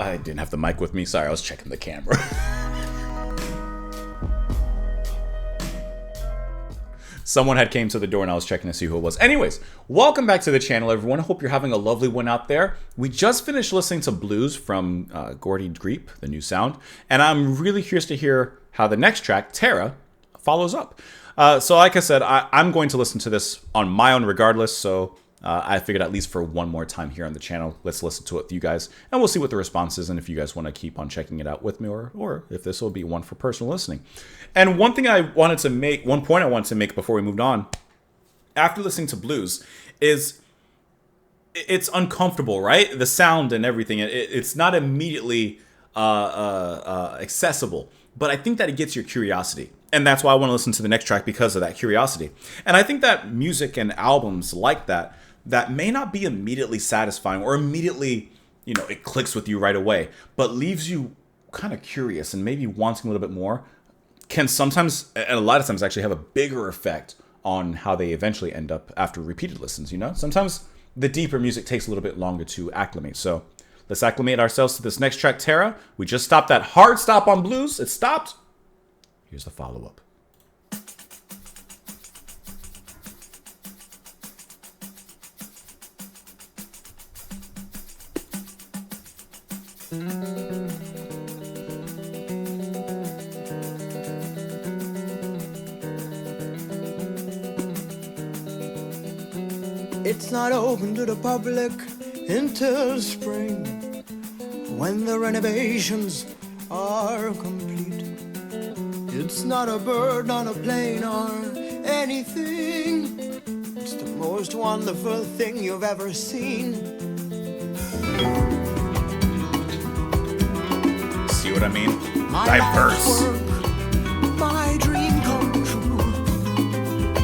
I didn't have the mic with me. Sorry, I was checking the camera. Someone had came to the door and I was checking to see who it was. Anyways, welcome back to the channel, everyone. I hope you're having a lovely one out there. We just finished listening to Blues from Geordie Greep, the new sound. And I'm really curious to hear how the next track, Terra, follows up. So like I said, I'm going to listen to this on my own regardless. So I figured at least for one more time here on the channel, let's listen to it with you guys. And we'll see what the response is and if you guys want to keep on checking it out with me or if this will be one for personal listening. And one point I wanted to make before we moved on, after listening to Blues, is it's uncomfortable, right? The sound and everything, it's not immediately accessible. But I think that it gets your curiosity. And that's why I want to listen to the next track, because of that curiosity. And I think that music and albums like that may not be immediately satisfying or immediately, it clicks with you right away, but leaves you kind of curious and maybe wanting a little bit more, can sometimes, and a lot of times actually have a bigger effect on how they eventually end up after repeated listens, Sometimes the deeper music takes a little bit longer to acclimate. So let's acclimate ourselves to this next track, Terra. We just stopped that hard stop on Blues. It stopped. Here's the follow-up. It's not open to the public until spring, when the renovations are complete. It's not a bird on a plane or anything. It's the most wonderful thing you've ever seen. See what I mean? My Diverse. work, my dream come true.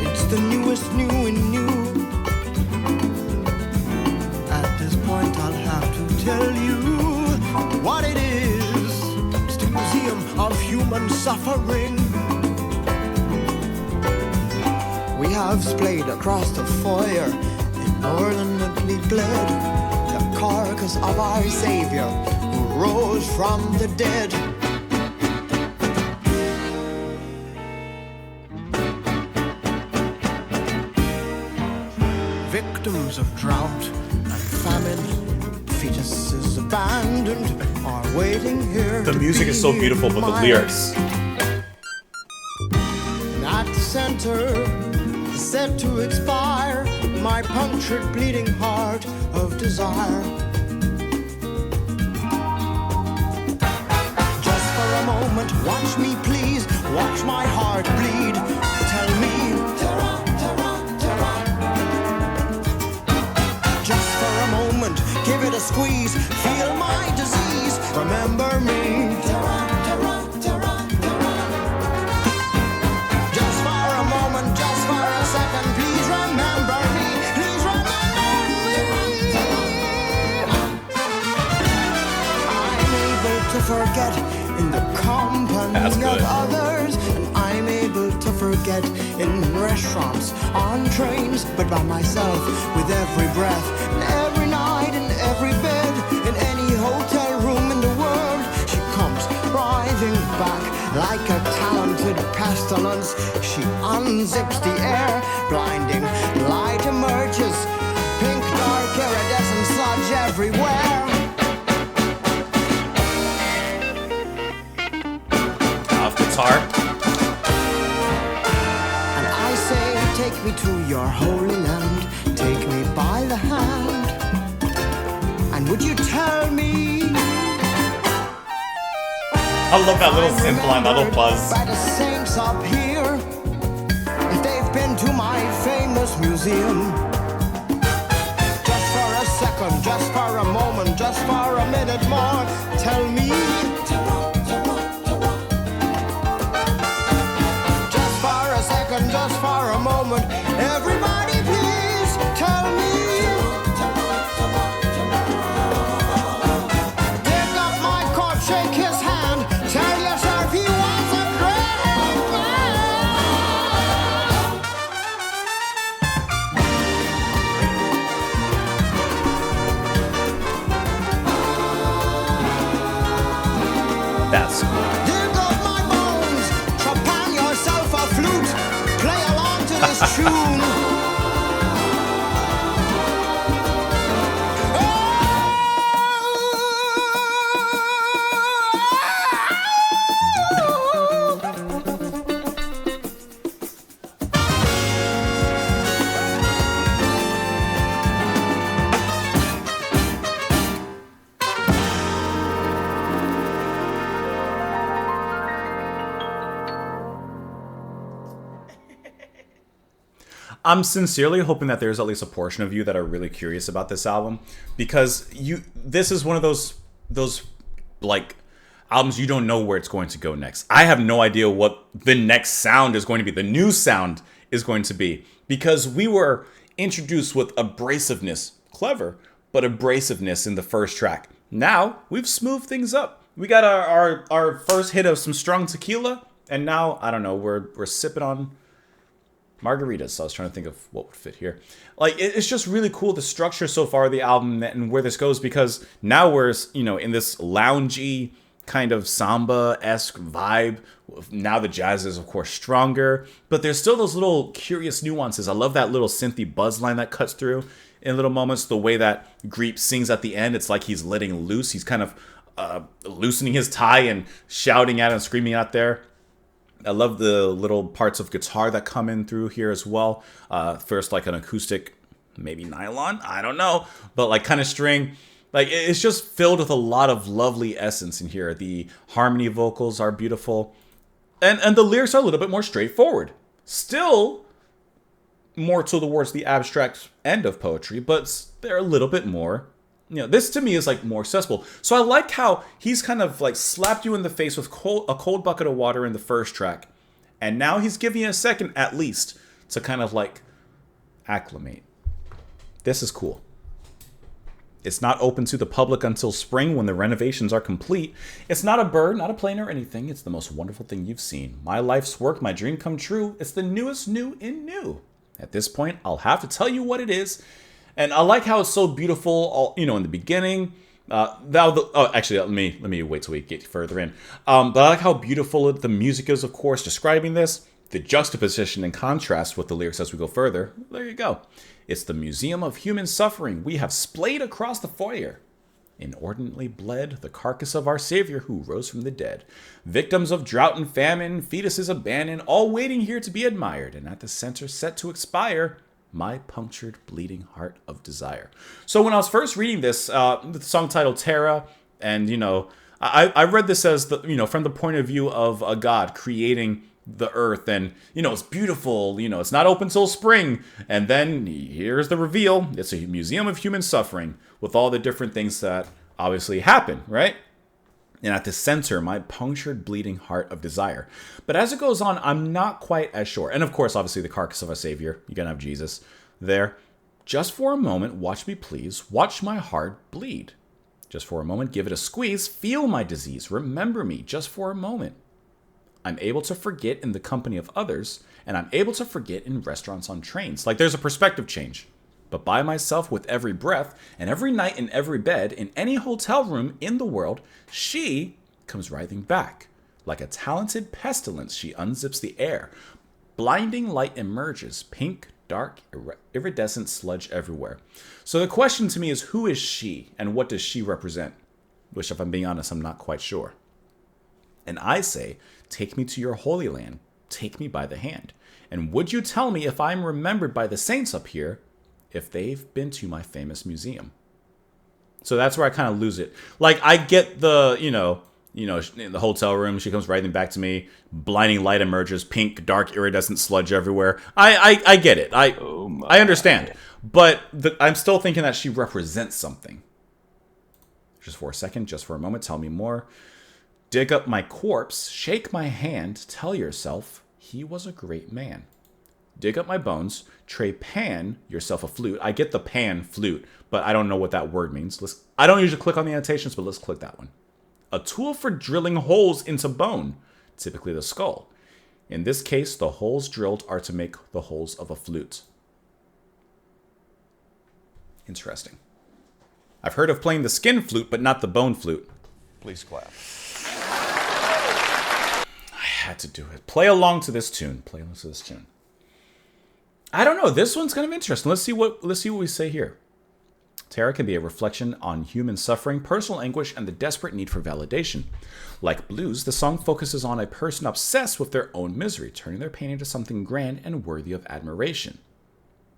It's the newest new and new. At this point I'll have to tell you what it is. It's the museum of human suffering. We have splayed across the foyer, inordinately bled, the carcass of our Savior who rose from the dead. Victims of drought and famine, fetuses abandoned, are waiting here. The music is so beautiful, but the lyrics. At the center, set to expire, my punctured, bleeding heart of desire. Just for a moment, watch me please, watch my heart bleed. Tell me, Terra, Terra, Terra. Just for a moment, give it a squeeze, feel my disease, remember me. Terra, Terra, Terra, Terra. Just for a moment, just for a second, please remember me, please remember me. I'm able to forget in the company of others, and I'm able to forget in restaurants, on trains, but by myself, with every breath, and every night, in every bed, in any hotel room in the world. She comes writhing back like a talented pestilence. She unzips the air, blinding light emerges, pink dark iridescent sludge everywhere. Off guitar. And I say, take me to your holy land, take me by the hand, and would you tell me? I love that little synth line, that little buzz. By the saints up here, if they've been to my famous museum. Just for a second, just for a moment, just for a minute more, tell me. Just for a second, just for a moment, everybody please tell me. Take up my corpse, shake his hand, tell yourself he was a great man. That's cool. Dig up my bones, trepan yourself a flute, play along to this tune. I'm sincerely hoping that there's at least a portion of you that are really curious about this album, because this is one of those like albums you don't know where it's going to go next. I have no idea what the next sound is going to be. The new sound is going to be, because we were introduced with abrasiveness, clever, but abrasiveness in the first track. Now we've smoothed things up. We got our first hit of some strong tequila, and now I don't know, we're sipping on margaritas. So I was trying to think of what would fit here. Like, it's just really cool, the structure so far of the album and where this goes, because now we're, in this loungy kind of samba-esque vibe. Now the jazz is, of course, stronger, but there's still those little curious nuances. I love that little synthy buzz line that cuts through in little moments. The way that Greep sings at the end, it's like he's letting loose. He's kind of loosening his tie and shouting at and screaming out there. I love the little parts of guitar that come in through here as well. First, like an acoustic, maybe nylon, I don't know, but like kind of string. Like, it's just filled with a lot of lovely essence in here. The harmony vocals are beautiful, and the lyrics are a little bit more straightforward. Still more towards the abstract end of poetry, but they're a little bit more. This to me is like more accessible. So I like how he's kind of like slapped you in the face with a cold bucket of water in the first track. And now he's giving you a second at least to kind of like acclimate. This is cool. It's not open to the public until spring when the renovations are complete. It's not a bird, not a plane or anything. It's the most wonderful thing you've seen. My life's work, my dream come true. It's the newest new in new. At this point, I'll have to tell you what it is. And I like how it's so beautiful, in the beginning. Actually, let me wait till we get further in. But I like how beautiful the music is, of course, describing this. The juxtaposition and contrast with the lyrics as we go further. There you go. It's the museum of human suffering. We have splayed across the foyer. Inordinately bled the carcass of our Savior who rose from the dead. Victims of drought and famine, fetuses abandoned, all waiting here to be admired. And at the center set to expire, my punctured, bleeding heart of desire. So when I was first reading this, the song titled Terra, and, I read this as, from the point of view of a god creating the earth, and, it's beautiful, it's not open till spring, and then here's the reveal. It's a museum of human suffering with all the different things that obviously happen, right? And at the center, my punctured, bleeding heart of desire. But as it goes on, I'm not quite as sure. And of course, obviously, the carcass of a Savior. You're going to have Jesus there. Just for a moment, watch me please. Watch my heart bleed. Just for a moment, give it a squeeze. Feel my disease. Remember me just for a moment. I'm able to forget in the company of others, and I'm able to forget in restaurants on trains. Like, there's a perspective change. But by myself with every breath, and every night in every bed, in any hotel room in the world, she comes writhing back. Like a talented pestilence, she unzips the air. Blinding light emerges, pink, dark, iridescent sludge everywhere. So the question to me is, who is she, and what does she represent? Which, if I'm being honest, I'm not quite sure. And I say, take me to your holy land, take me by the hand. And would you tell me if I'm remembered by the saints up here, if they've been to my famous museum? So that's where I kind of lose it. Like, I get the, in the hotel room, she comes writhing back to me, blinding light emerges, pink, dark, iridescent sludge everywhere. I get it. I understand. But I'm still thinking that she represents something. Just for a second, just for a moment, tell me more. Dig up my corpse, shake my hand, tell yourself he was a great man. Dig up my bones, trepan yourself a flute. I get the pan, flute, but I don't know what that word means. I don't usually click on the annotations, but let's click that one. A tool for drilling holes into bone, typically the skull. In this case, the holes drilled are to make the holes of a flute. Interesting. I've heard of playing the skin flute, but not the bone flute. Please clap. had to do it. Play along to this tune. Play along to this tune. I don't know. This one's kind of interesting. Let's see what we say here. Terra can be a reflection on human suffering, personal anguish, and the desperate need for validation. Like blues, the song focuses on a person obsessed with their own misery, turning their pain into something grand and worthy of admiration.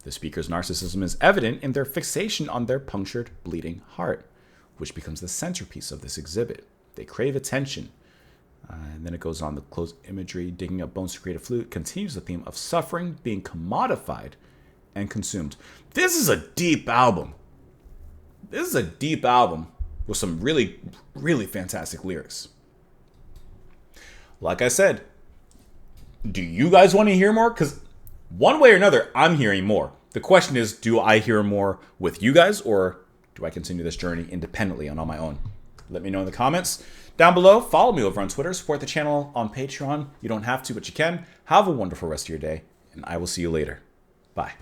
The speaker's narcissism is evident in their fixation on their punctured, bleeding heart, which becomes the centerpiece of this exhibit. They crave attention. And then it goes on, the close imagery, digging up bones to create a flute, continues the theme of suffering, being commodified, and consumed. This is a deep album. This is a deep album with some really, really fantastic lyrics. Like I said, do you guys want to hear more? Because one way or another, I'm hearing more. The question is, do I hear more with you guys, or do I continue this journey independently and on my own? Let me know in the comments down below. Follow me over on Twitter. Support the channel on Patreon. You don't have to, but you can. Have a wonderful rest of your day, and I will see you later. Bye.